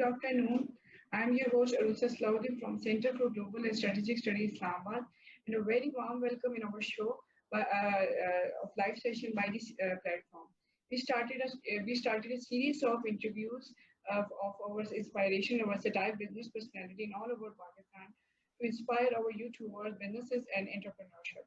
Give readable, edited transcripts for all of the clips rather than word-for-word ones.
afternoon. I'm your host Arusa Slaudi from Center for Global and Strategic Studies, Islamabad, and a very warm welcome in our show of live session by this platform. We started a series of interviews of our inspiration, versatile business personality in all over Pakistan to inspire our youth towards businesses and entrepreneurship.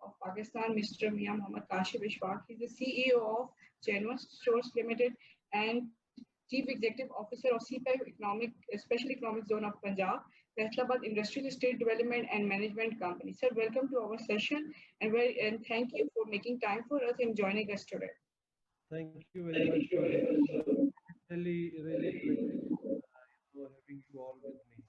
of Pakistan, Mr. Mia Mohammad Kashif Ishfaq. He's the CEO of Genuine Stores Limited and Chief Executive Officer of CPEC Special Economic Zone of Punjab, Faisalabad Industrial Estate Development and Management Company. Sir, welcome to our session and thank you for making time for us and joining us today. Thank you very much for having me. Really having you all with me.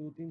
2-3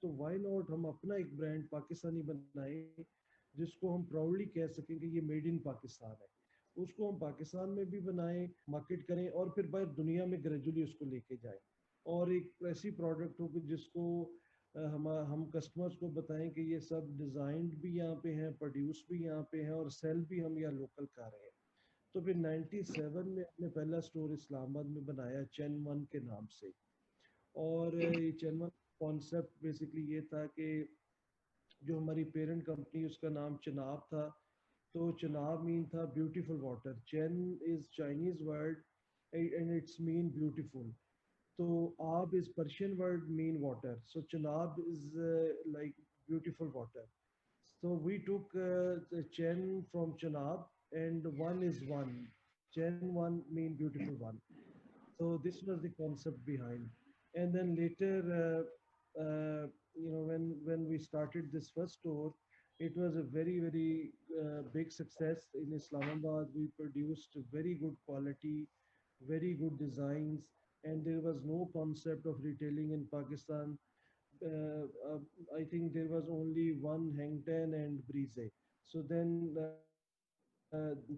تو Y not ہم اپنا ایک brand Pakistani بنائیں جس کو ہم proudly کہہ سکیں کہ یہ میڈ ان پاکستان ہے. اس کو ہم پاکستان میں بھی بنائیں, مارکیٹ کریں, اور پھر باہر دنیا میں گریجولی اس کو لے کے جائیں, اور ایک ایسی پروڈکٹ ہو کہ جس کو ہم کسٹمرز کو بتائیں کہ یہ سب ڈیزائنڈ بھی یہاں پہ ہیں, پروڈیوس بھی یہاں پہ ہیں, اور سیل بھی ہم یہاں لوکل کر رہے ہیں. تو پھر 97 میں ہم نے پہلا اسٹور اسلام آباد میں بنایا چین ون کے نام سے. اور یہ چین ون کانسیپٹ بیسکلی یہ تھا کہ جو ہماری پیرنٹ کمپنی اس کا نام چناب تھا, تو چناب مین تھا بیوٹیفل واٹر. چین is Chinese word and it's مین بیوٹیفل. تو آب از پرشین ورڈ مین water, so Chenab is like beautiful water. So we took the Chen from Chenab, and one is one. Chen one mean beautiful one. So this was the concept behind. And then later, when we started this first store, it was a very big success in Islamabad. We produced very good quality, very good designs, and there was no concept of retailing in Pakistan. I think there was only one Hang Ten and Breeze. So then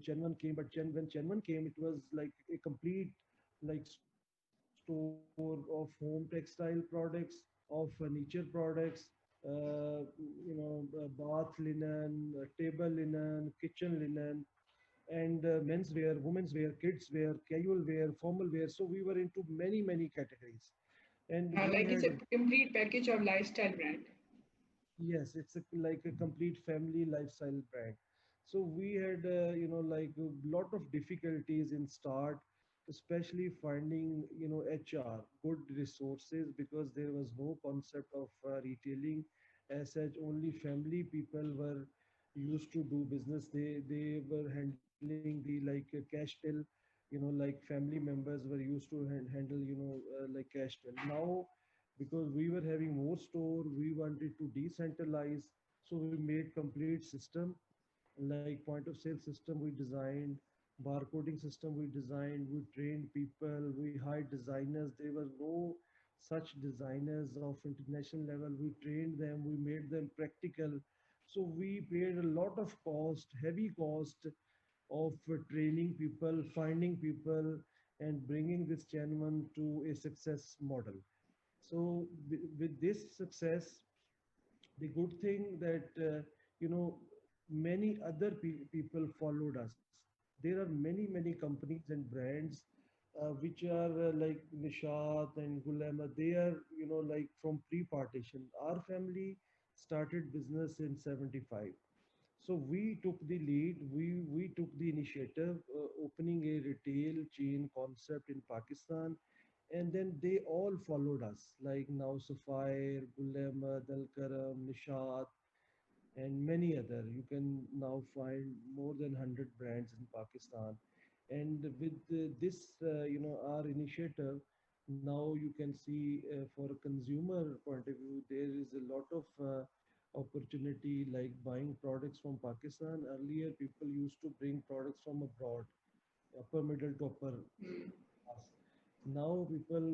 Chen 1 came, but when Chen 1 came, it was like a complete like store of home textile products, of furniture products, bath linen, table linen, kitchen linen, and menswear, women's wear, kids wear, casual wear, formal wear. So we were into many categories, and we Like it's had a complete package of lifestyle brand. yes, it's like a complete family lifestyle brand. So we had, like a lot of difficulties in start, especially finding, HR, good resources, because there was no concept of retailing as such. Only family people were used to do business. They were handling the like cash till, like family members were used to handle, like cash till. Now because we were having more store, we wanted to decentralize, so we made complete system, like point of sale system we designed, barcoding system we designed, we trained people, we hired designers. There was no such designers of international level. We trained them, we made them practical. So we paid a lot of cost, heavy cost of training people, finding people, and bringing this channel to a success model. So with this success, the good thing that many other people followed us. There are many companies and brands which are like Nishat and Gulama. They are like from pre-partition. Our family started business in 75. So we took the lead, we took the initiative, opening a retail chain concept in Pakistan, and then they all followed us, like now Sapphire, Gul Ahmad, Al Karam, Nishat, and many other. You can now find more than 100 brands in Pakistan. And with this, our initiative, now you can see for a consumer point of view, there is a lot of opportunity like buying products from Pakistan. Earlier, people used to bring products from abroad, upper middle to upper Mm. class. Now people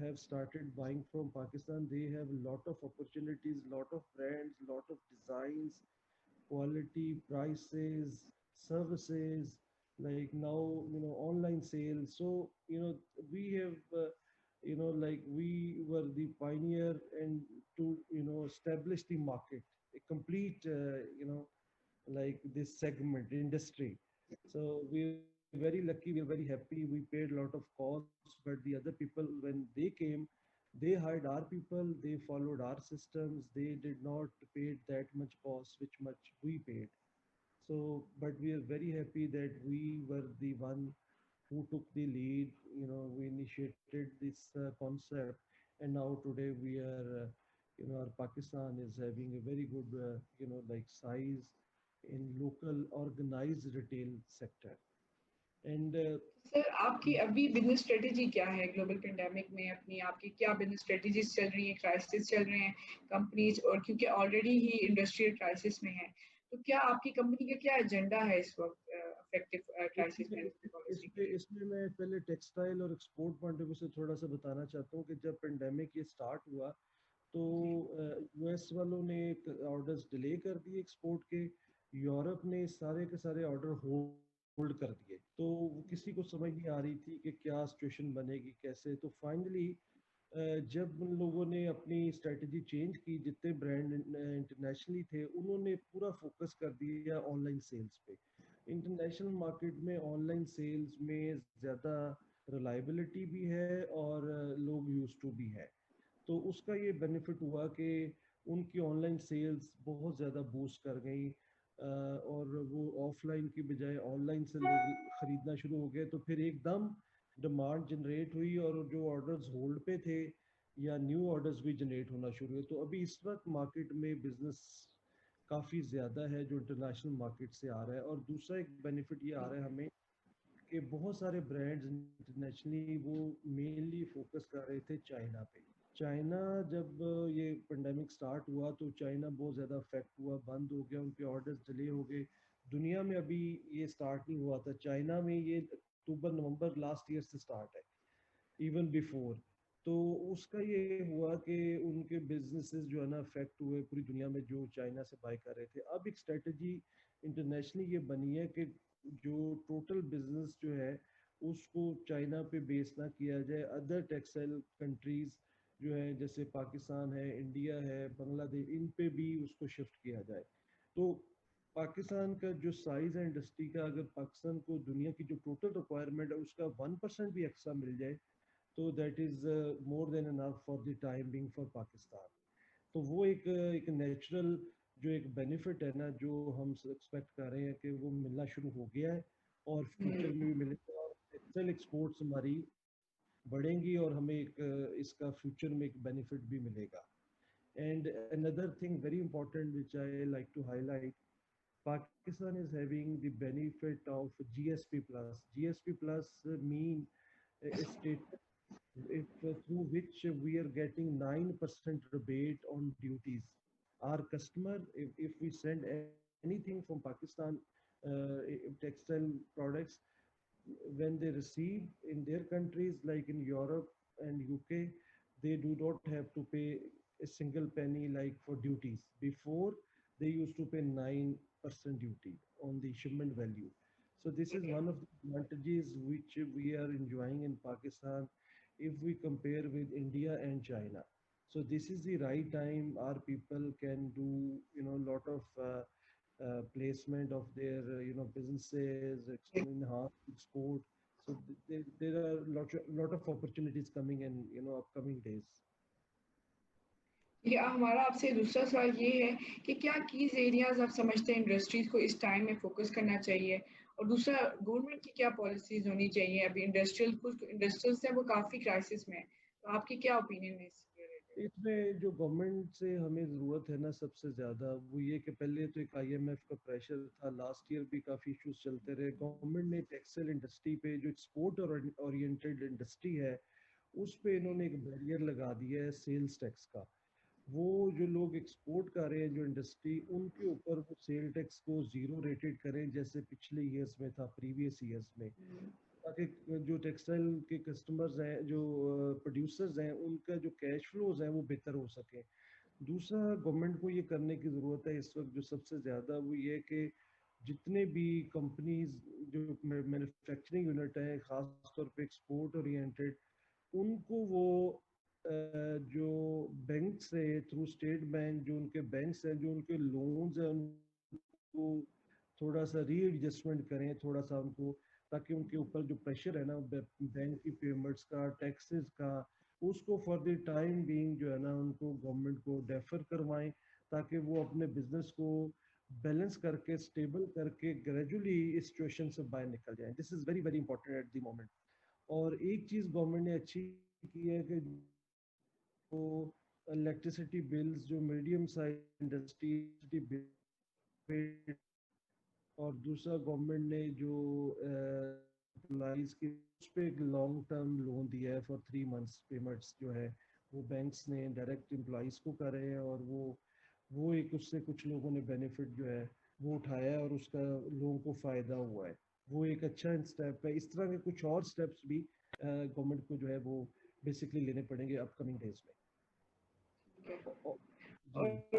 have started buying from Pakistan. They have a lot of opportunities, lot of brands, lot of designs, quality, prices, services, like now, online sales. So, we have, like we were the pioneer and to, establish the market, a complete, like this segment industry. So we're very lucky, we're very happy. We paid a lot of costs, but the other people, when they came, they hired our people, they followed our systems, they did not pay that much cost which much we paid. So, but we are very happy that we were the one who took the lead. We initiated this concept, and now today we are, our Pakistan is having a very good, like size in local organized retail sector. And سر آپ کی ابھی business strategy کیا ہے global pandemic میں؟ اپنی آپ کی کیا بزنس اسٹریٹجیز چل رہی ہیں؟ کرائسس چل رہے ہیں کمپنیز، اور کیونکہ آلریڈی ہی انڈسٹریل کرائسس میں ہے، تو کیا آپ کی کمپنی کا کیا ایجنڈا ہے اس وقت افیکٹو کرائسس مینجمنٹ پالیسی کے لیے؟ اس میں میں پہلے ٹیکسٹائل اور ایکسپورٹ پوائنٹ آف ویو سے تھوڑا سا بتانا چاہتا ہوں کہ جب پینڈیمک یہ اسٹارٹ ہوا تو یو ایس والوں نے آرڈرز ڈیلے کر دیے ایکسپورٹ کے، یورپ نے سارے کے سارے آرڈر ہولڈ کر دیے، تو کسی کو سمجھ نہیں آ رہی تھی کہ کیا سچویشن بنے گی کیسے. تو فائنلی جب ان لوگوں نے اپنی اسٹریٹجی چینج کی، جتنے برانڈ انٹرنیشنلی تھے انہوں نے پورا فوکس کر دیا آن لائن سیلز پہ. انٹرنیشنل مارکیٹ میں آن لائن سیلز میں زیادہ ریلائبلٹی بھی ہے اور لوگ یوز ٹو بھی ہے. تو اس کا یہ بینیفٹ ہوا کہ ان کی آن لائن سیلز بہت زیادہ بوسٹ کر گئیں، اور وہ آف لائن کی بجائے آن لائن سے لوگ خریدنا شروع ہو گئے. تو پھر ایک دم ڈیمانڈ جنریٹ ہوئی اور جو آرڈرز ہولڈ پہ تھے یا نیو آرڈرز بھی جنریٹ ہونا شروع ہوئے. تو ابھی اس وقت مارکیٹ میں بزنس کافی زیادہ ہے جو انٹرنیشنل مارکیٹ سے آ رہا ہے. اور دوسرا ایک بینیفٹ یہ آ رہا ہے ہمیں کہ بہت سارے برانڈز انٹرنیشنلی وہ مینلی فوکس کر رہے تھے چائنا پہ. چائنا جب یہ پینڈیمک سٹارٹ ہوا تو چائنا بہت زیادہ افیکٹ ہوا، بند ہو گیا، ان کے آرڈرز ڈیلے ہو گئے. دنیا میں ابھی یہ سٹارٹ نہیں ہوا تھا، چائنا میں یہ اکتوبر نومبر لاسٹ ایئر سے سٹارٹ ہے، ایون بیفور. تو اس کا یہ ہوا کہ ان کے بزنسز جو ہے نا افیکٹ ہوئے پوری دنیا میں جو چائنا سے بائی کر رہے تھے. اب ایک اسٹریٹجی انٹرنیشنلی یہ بنی ہے کہ جو ٹوٹل بزنس جو ہے اس کو چائنا پہ بیس نہ کیا جائے، ادر ٹیکسٹائل کنٹریز جو ہے جیسے پاکستان ہے، انڈیا ہے، بنگلہ دیش، ان پہ بھی اس کو شفٹ کیا جائے. تو پاکستان کا جو سائز ہے انڈسٹری کا، اگر پاکستان کو دنیا کی جو ٹوٹل ریکوائرمنٹ ہے اس کا 1% بھی ایکسٹرا مل جائے تو that is more than enough for the time being for Pakistan. تو وہ ایک نیچرل جو ایک بینیفٹ ہے نا جو ہم ایکسپیکٹ کر رہے ہیں کہ وہ ملنا شروع ہو گیا ہے اور فیوچر میں بھی ملے گا. اور ٹیکسٹائل ایکسپورٹس ہماری بڑھیں گی اور ہمیں ایک اس کا فیوچر میں ایک بینیفٹ بھی ملے گا. And another thing very important which I like to highlight, Pakistan is having the benefit of GSP plus. GSP plus mean a statement if through which we are getting 9% rebate on duties. Our customer, if we send anything from Pakistan, textile products, when they receive in their countries like in Europe and UK, they do not have to pay a single penny like for duties. Before, they used to pay 9% duty on the shipment value. So this is Okay. one of the advantages which we are enjoying in Pakistan if we compare with India and China. So this is the right time our people can do, lot of placement of their, businesses, enhance export. So there are lot of opportunities coming in, upcoming days. ٹھیک ہے. ہمارا آپ سے دوسرا سوال یہ ہے کہ کیا کیز ایریاز آپ سمجھتے ہیں انڈسٹریز کو اس ٹائم میں فوکس کرنا چاہیے، اور دوسرا گورنمنٹ کی کیا پالیسیز ہونی چاہیے؟ ابھی انڈسٹریلس ہیں وہ کافی کرائسس میں ہیں، تو آپ کی کیا اوپینین ہے اس سے ریلیٹڈ؟ اس میں جو گورنمنٹ سے ہمیں ضرورت ہے نا سب سے زیادہ وہ یہ کہ پہلے تو ایک آئی ایم ایف کا پریشر تھا، لاسٹ ایئر بھی کافی ایشوز چلتے رہے. گورنمنٹ نے ٹیکسٹائل انڈسٹری پہ جو ایکسپورٹ اورینٹیڈ انڈسٹری ہے اس پہ انہوں نے ایک بیریئر لگا دیا ہے سیلز ٹیکس کا. وہ جو لوگ ایکسپورٹ کر رہے ہیں جو انڈسٹری، ان کے اوپر وہ سیل ٹیکس کو زیرو ریٹڈ کریں جیسے پچھلے ایئرس میں تھا، پریویس ایئرس میں، تاکہ جو ٹیکسٹائل کے کسٹمرز ہیں، جو پروڈیوسرز ہیں، ان کا جو کیش فلوز ہیں وہ بہتر ہو سکیں. دوسرا گورنمنٹ کو یہ کرنے کی ضرورت ہے اس وقت جو سب سے زیادہ وہ یہ کہ جتنے بھی کمپنیز جو مینوفیکچرنگ یونٹ ہیں خاص طور پہ ایکسپورٹ اورینٹیڈ، ان کو وہ جو بینک سے تھرو اسٹیٹ بینک جو ان کے بینکس ہیں جو ان کے لونز ہیں ان کو تھوڑا سا ری ایڈجسٹمنٹ کریں، تھوڑا سا ان کو، تاکہ ان کے اوپر جو پریشر ہے نا بینک کی پیمنٹس کا، ٹیکسز کا، اس کو فار دی ٹائم بینگ جو ہے نا ان کو گورنمنٹ کو ڈیفر کروائیں تاکہ وہ اپنے بزنس کو بیلنس کر کے اسٹیبل کر کے گریجولی اس سچویشن سے باہر نکل جائیں. This is very very important at the moment. اور ایک چیز گورنمنٹ نے اچھی کی ہے کہ جو الیکٹریسٹی بلز جو میڈیم سائز انڈسٹری، اور دوسرا گورنمنٹ نے جو امپلائیز کی اس پہ ایک لانگ ٹرم لون دیا ہے فار 3 months پیمنٹس جو ہے وہ بینکس نے ڈائریکٹ امپلائیز کو کر رہے ہیں، اور وہ ایک اس سے کچھ لوگوں نے بینیفٹ جو ہے وہ اٹھایا ہے اور اس کا لوگوں کو فائدہ ہوا ہے. وہ ایک اچھا اسٹیپ ہے. اس طرح کے کچھ اور اسٹیپس بھی گورنمنٹ کو جو ہے وہ بیسکلی لینے پڑیں گے اپ کمنگ ڈیز میں. جی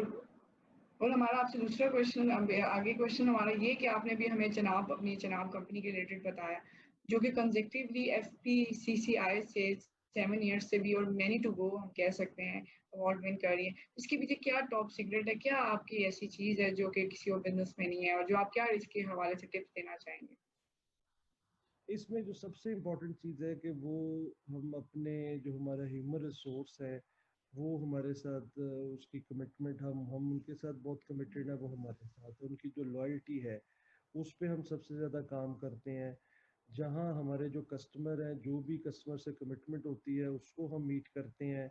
اور ہمارا آپ سے دوسرا کوشچن آگے کوشچن ہمارا یہ کہ آپ نے بھی ہمیں اپنی جناب کمپنی کے ریلیٹڈ بتایا جو کہ کنزیکٹیولی FPCCI سے 7 ایئرس سے بھی اور مینی ٹو گو ہم کہہ سکتے ہیں اوارڈ ون کر رہی ہے. اس کے پیچھے کیا ٹاپ سیکرٹ ہے, کیا آپ کی ایسی چیز ہے جو کہ کسی اور بزنس میں نہیں ہے, اور جو آپ کیا اس کے حوالے سے ٹپس دینا چاہیں گے؟ اس میں جو سب سے امپورٹنٹ چیز ہے کہ وہ ہم اپنے جو ہمارا ہیومن ریسورس ہے وہ ہمارے ساتھ اس کی کمٹمنٹ ہم ان کے ساتھ بہت کمیٹیڈ ہیں, وہ ہمارے ساتھ ان کی جو لائلٹی ہے اس پہ ہم سب سے زیادہ کام کرتے ہیں. جہاں ہمارے جو کسٹمر ہیں جو بھی کسٹمر سے کمٹمنٹ ہوتی ہے اس کو ہم میٹ کرتے ہیں.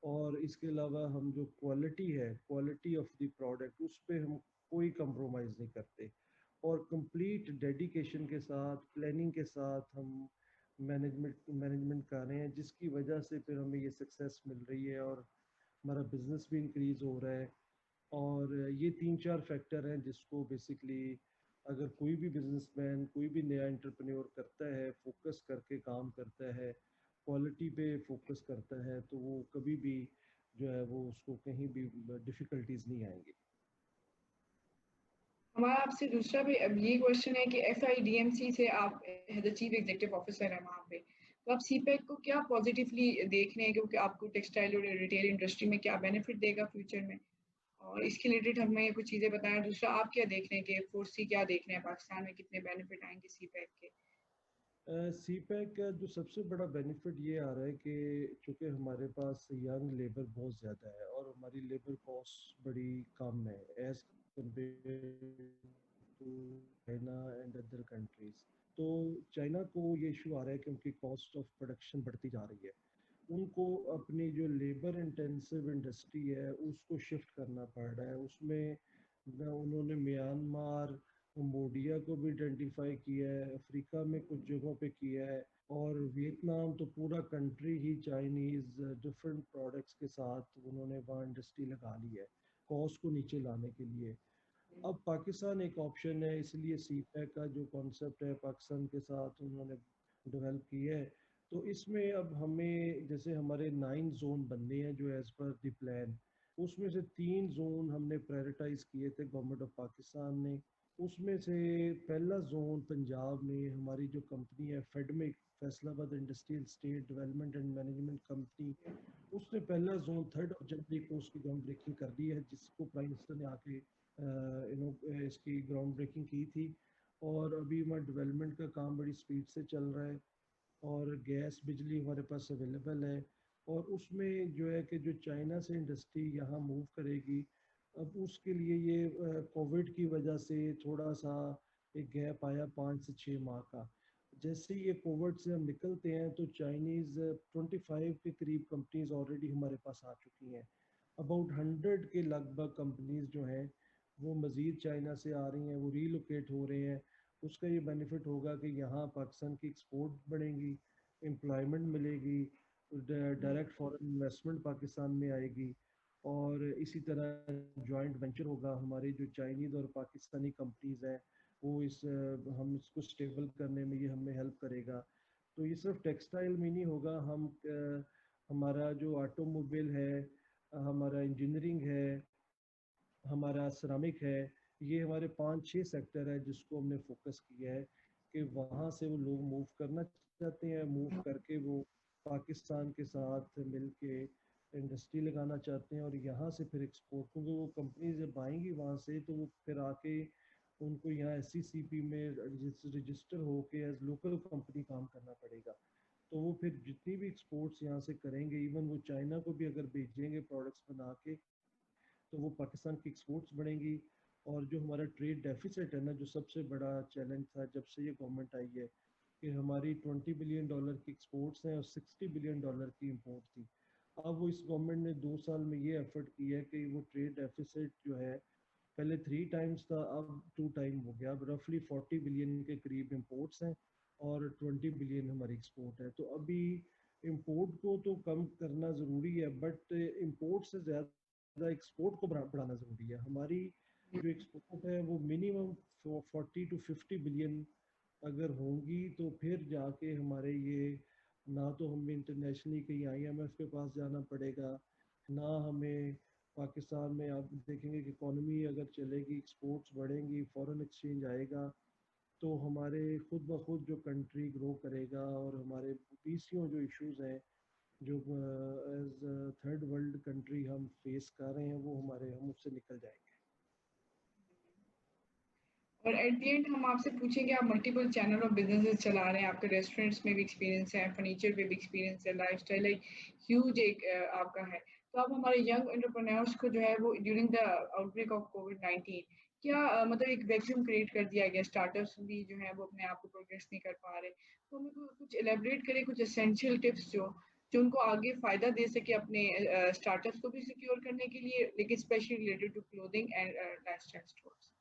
اور اس کے علاوہ ہم جو کوالٹی ہے, کوالٹی آف دی پروڈکٹ, اس پہ ہم کوئی کمپرومائز نہیں کرتے اور کمپلیٹ ڈیڈیکیشن کے ساتھ پلاننگ کے ساتھ ہم مینجمنٹ کر رہے ہیں, جس کی وجہ سے پھر ہمیں یہ سکسیس مل رہی ہے اور ہمارا بزنس بھی انکریز ہو رہا ہے. اور یہ 3-4 فیکٹر ہیں جس کو بیسکلی اگر کوئی بھی بزنس مین کوئی بھی نیا انٹرپرینور کرتا ہے, فوکس کر کے کام کرتا ہے, کوالٹی پہ فوکس کرتا ہے, تو وہ کبھی بھی جو ہے وہ اس کو کہیں بھی ڈفیکلٹیز نہیں آئیں گی. ہمارا آپ سے دوسرا بھی اب یہ کوشچن ہے کہ FIDMC سے آپ as a chief executive officer ہیں وہاں پہ, تو آپ CPEC کو کیا پازیٹیولی دیکھ رہے ہیں, کیونکہ آپ کو ٹیکسٹائل اور ریٹیل انڈسٹری میں کیا بینیفٹ دے گا فیوچر میں, اور اس کے ریلیٹڈ ہمیں کچھ چیزیں بتائیں. دوسرا آپ کیا دیکھ رہے ہیں کہ فورسی کیا دیکھ رہے ہیں پاکستان میں, کتنے بینیفٹ آئیں گے CPEC کے؟ سی پیک کا جو سب سے بڑا بینیفٹ یہ آ رہا ہے کہ چونکہ ہمارے پاس ینگ لیبر بہت زیادہ ہے اور ہماری لیبر کاسٹ بڑی کم ہے as compare to China and other countries. تو چائنا کو یہ ایشو آ رہا ہے کہ ان کی کاسٹ آف پروڈکشن بڑھتی جا رہی ہے, ان کو اپنی جو لیبر انٹینسو انڈسٹری ہے اس کو شفٹ کرنا پڑ رہا ہے. اس میں انہوں نے میانمار, کمبوڈیا کو بھی آئیڈینٹیفائی کیا ہے, افریقہ میں کچھ جگہوں پہ کیا ہے, اور ویتنام تو پورا کنٹری ہی چائنیز ڈفرینٹ پروڈکٹس کے ساتھ انہوں نے وہاں انڈسٹری لگا لی ہے کاسٹ کو نیچے لانے کے لیے. اب پاکستان ایک آپشن ہے, اس لیے سی پیک کا جو کانسیپٹ ہے پاکستان کے ساتھ انہوں نے ڈیولپ کیا ہے. تو اس میں اب ہمیں جیسے ہمارے 9 زون بننے ہیں جو ایز پر دی پلان, اس میں سے 3 زون ہم نے پرائرٹائز کیے تھے گورنمنٹ آف پاکستان نے. اس میں سے پہلا زون پنجاب میں ہماری جو کمپنی ہے FIEDMC, Faisalabad industrial estate development and management company, اس نے پہلا زون 3 جنوری کو اس کی گراؤنڈ بریکنگ کر دی ہے, جس کو پرائم منسٹر نے آ کے اس کی گراؤنڈ بریکنگ کی تھی. اور ابھی ہمارا ڈیولپمنٹ کا کام بڑی سپیڈ سے چل رہا ہے اور گیس بجلی ہمارے پاس اویلیبل ہے. اور اس میں جو ہے کہ جو چائنا سے انڈسٹری یہاں موو کرے گی, اب اس کے لیے یہ کووڈ کی وجہ سے تھوڑا سا ایک گیپ آیا 5 سے 6 ماہ کا. جیسے یہ کووڈ سے ہم نکلتے ہیں تو چائنیز 25 کے قریب کمپنیز آلریڈی ہمارے پاس آ چکی ہیں. اباؤٹ 100 کے لگ بھگ کمپنیز جو ہیں وہ مزید چائنا سے آ رہی ہیں, وہ ری لوکیٹ ہو رہے ہیں. اس کا یہ بینیفٹ ہوگا کہ یہاں پاکستان کی ایکسپورٹ بڑھیں گی, امپلائمنٹ ملے گی, ڈائریکٹ فارن انویسٹمنٹ پاکستان میں آئے گی. اور اسی طرح جوائنٹ وینچر ہوگا, ہماری جو چائنیز اور پاکستانی کمپنیز ہیں وہ ہم اس کو اسٹیبل کرنے میں یہ ہمیں ہیلپ کرے گا. تو یہ صرف ٹیکسٹائل میں نہیں ہوگا, ہمارا جو آٹو موبائل ہے, ہمارا انجینئرنگ ہے, ہمارا سرامک ہے, یہ ہمارے 5-6 سیکٹر ہے جس کو ہم نے فوکس کیا ہے کہ وہاں سے وہ لوگ موو کرنا چاہتے ہیں, موو کر کے وہ پاکستان کے ساتھ مل کے انڈسٹری لگانا چاہتے ہیں اور یہاں سے پھر ایکسپورٹ, کیونکہ وہ کمپنی جب آئیں گی وہاں سے تو وہ پھر آ کے ان کو یہاں SCCP میں رجسٹر ہو کے ایز لوکل کمپنی کام کرنا پڑے گا. تو وہ پھر جتنی بھی ایکسپورٹس یہاں سے کریں گے, ایون وہ چائنا کو بھی اگر بھیجیں گے پروڈکٹس بنا کے, تو وہ پاکستان کی ایکسپورٹس بڑھیں گی. اور جو ہمارا ٹریڈ ڈیفیسٹ ہے نا, جو سب سے بڑا چیلنج تھا جب سے یہ گورنمنٹ آئی ہے, کہ ہماری $20 بلین کی ایکسپورٹس ہیں اور $60 بلین کی امپورٹ تھی. اب وہ اس گورنمنٹ نے 2 سال میں یہ ایفرٹ کیا ہے کہ وہ ٹریڈ ڈیفیسٹ جو ہے پہلے 3 ٹائمز تھا, اب 2 ٹائم ہو گیا. اب رفلی 40 بلین کے قریب امپورٹس ہیں اور 20 بلین ہماری ایکسپورٹ ہے. تو ابھی امپورٹ کو تو کم کرنا ضروری ہے, بٹ امپورٹ سے زیادہ ایکسپورٹ کو بڑھانا ضروری ہے. ہماری جو ایکسپورٹ ہے وہ منیمم 40-50 بلین اگر ہوں گی تو پھر جا کے ہمارے یہ نہ تو ہمیں انٹرنیشنلی کہیں IMF کے پاس جانا پڑے گا, نہ ہمیں پاکستان میں آپ دیکھیں گے کہ اکانومی اگر چلے گی، ایکسپورٹس بڑھیں گی، فورن ایکسچینج آئے گا، تو ہمارے خود بخود جو کنٹری گرو کرے گا، اور ہمارے PCO جو ایشوز ہیں جو ایز تھرڈ ورلڈ کنٹری ہم فیس کر رہے ہیں، وہ ہم اس سے نکل جائیں گے۔ اور ایٹ دی اینڈ ہم آپ سے پوچھیں گے، آپ ملٹیپل چینل اور بزنسز چلا رہے ہیں، آپ کے ریسٹورینٹس میں بھی ایکسپیرینس ہے، فرنیچر پہ بھی ایکسپیرینس ہے، لائف اسٹائل ایک ہیوج ایک آپ کا ہے، تو آپ ہمارے ینگ انٹرپرینورس کو جو ہے وہ during the out break of COVID-19 کیا مطلب ایک ویکیوم کریٹ کر دیا گیا، اسٹارٹ اپس بھی جو ہے وہ اپنے آپ کو پروگریس نہیں کر پا رہے، تو ہمیں کچھ ایلیبریٹ کریں، کچھ اسینشیل ٹپس جو ان کو آگے فائدہ دے سکے اپنے اسٹارٹ اپس کو بھی سیکیور کرنے کے لیے، لیکن specially related to clothing and lifestyle stores.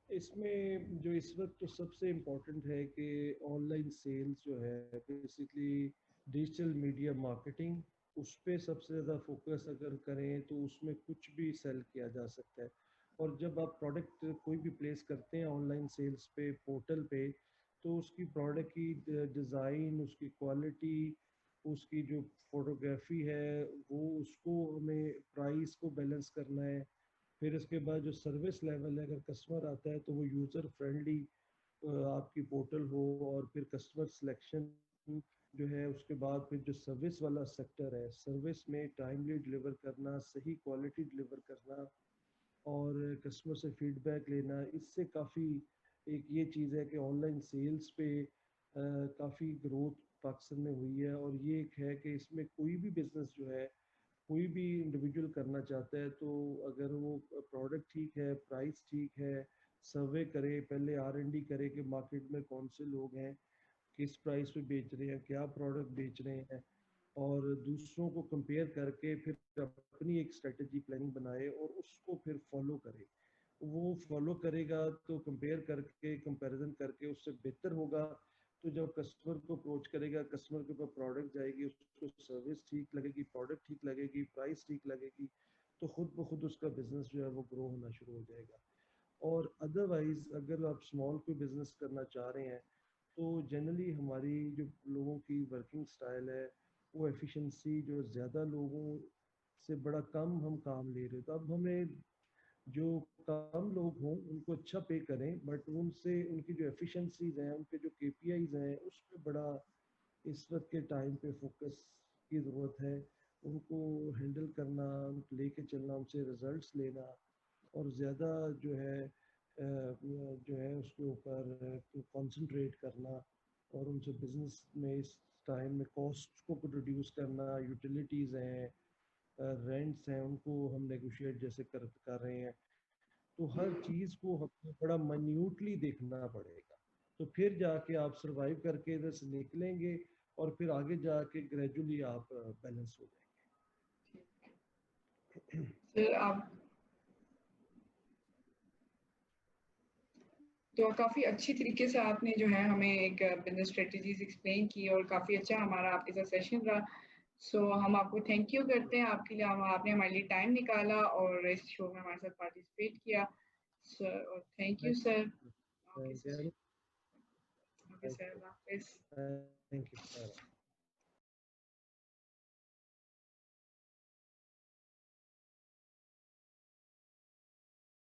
اس میں جو اس وقت تو سب سے امپورٹنٹ ہے کہ آن لائن سیلز جو ہے، بیسکلی ڈیجیٹل میڈیا مارکیٹنگ، اس پہ سب سے زیادہ فوکس اگر کریں تو اس میں کچھ بھی سیل کیا جا سکتا ہے۔ اور جب آپ پروڈکٹ کوئی بھی پلیس کرتے ہیں آن لائن سیلز پہ، پورٹل پہ، تو اس کی پروڈکٹ کی ڈیزائن، اس کی کوالٹی، اس کی جو فوٹوگرافی ہے، وہ اس کو ہمیں پرائس کو بیلنس کرنا ہے۔ پھر اس کے بعد جو سروس لیول ہے، اگر کسٹمر آتا ہے تو وہ یوزر فرینڈلی آپ کی پورٹل ہو، اور پھر کسٹمر سلیکشن جو ہے، اس کے بعد پھر جو سروس والا سیکٹر ہے، سروس میں ٹائملی ڈلیور کرنا، صحیح کوالٹی ڈلیور کرنا، اور کسٹمر سے فیڈ بیک لینا، اس سے کافی ایک یہ چیز ہے کہ آن لائن سیلز پہ کافی گروتھ پاکستان میں ہوئی ہے۔ اور یہ ایک ہے کہ اس میں کوئی بھی بزنس جو ہے، کوئی بھی انڈیویجول کرنا چاہتا ہے، تو اگر وہ پروڈکٹ ٹھیک ہے، پرائس ٹھیک ہے، سروے کرے، پہلے R&D کرے کہ مارکیٹ میں کون سے لوگ ہیں، کس پرائس پہ بیچ رہے ہیں، کیا پروڈکٹ بیچ رہے ہیں، اور دوسروں کو کمپیئر کر کے پھر اپنی ایک اسٹریٹجی پلاننگ بنائے اور اس کو پھر فالو کرے۔ وہ فالو کرے گا تو کمپیئر کر کے، کمپیریزن کر کے اس سے بہتر ہوگا۔ تو جب کسٹمر کو اپروچ کرے گا، کسٹمر کے اوپر پروڈکٹ جائے گی، اس کو سروس ٹھیک لگے گی، پروڈکٹ ٹھیک لگے گی، پرائس ٹھیک لگے گی، تو خود بخود اس کا بزنس جو ہے وہ گرو ہونا شروع ہو جائے گا۔ اور ادروائز اگر آپ اسمال کوئی بزنس کرنا چاہ رہے ہیں، تو جنرلی ہماری جو لوگوں کی ورکنگ سٹائل ہے، وہ ایفیشنسی جو زیادہ لوگوں سے بڑا کم ہم کام لے رہے، تو اب ہمیں جو کم لوگ ہوں ان کو اچھا پے کریں، بٹ ان سے ان کی جو ایفیشنسیز ہیں، ان کے جو KPIs ہیں، اس پہ بڑا اس وقت کے ٹائم پہ فوکس کی ضرورت ہے۔ ان کو ہینڈل کرنا، ان کو لے کے چلنا، ان سے ریزلٹس لینا، اور زیادہ جو ہے اس کے اوپر کنسنٹریٹ کرنا، اور ان سے بزنس میں اس ٹائم میں کاسٹ کو ریڈیوس کرنا، یوٹیلیٹیز ہیں، رینٹس ہیں، ان کو ہم نیگوشیٹ جیسے کر رہے ہیں۔ تو ہر چیز کو ہمیں بڑا منیوٹلی دیکھنا پڑے گا، تو پھر جا کے آپ سروائیو کر کے ادھر سے نکلیں گے، اور پھر آگے جا کے گریجولی آپ بیلنس ہو جائیں گے۔ سر آپ تو کافی اچھی طریقے سے آپ نے جو ہے ہمیں ایک بزنس اسٹریٹجیز ایکسپلین کی، اور کافی اچھا ہمارا آپ کے ساتھ سیشن رہا، سو ہم آپ کو تھینک یو کرتے ہیں آپ کے لیے، آپ نے ہمارے لیے ٹائم نکالا اور اس شو میں ہمارے ساتھ پارٹیسپیٹ کیا، sir thank you sir. Okay sir, okay sir, Allah حافظ۔ Thank you.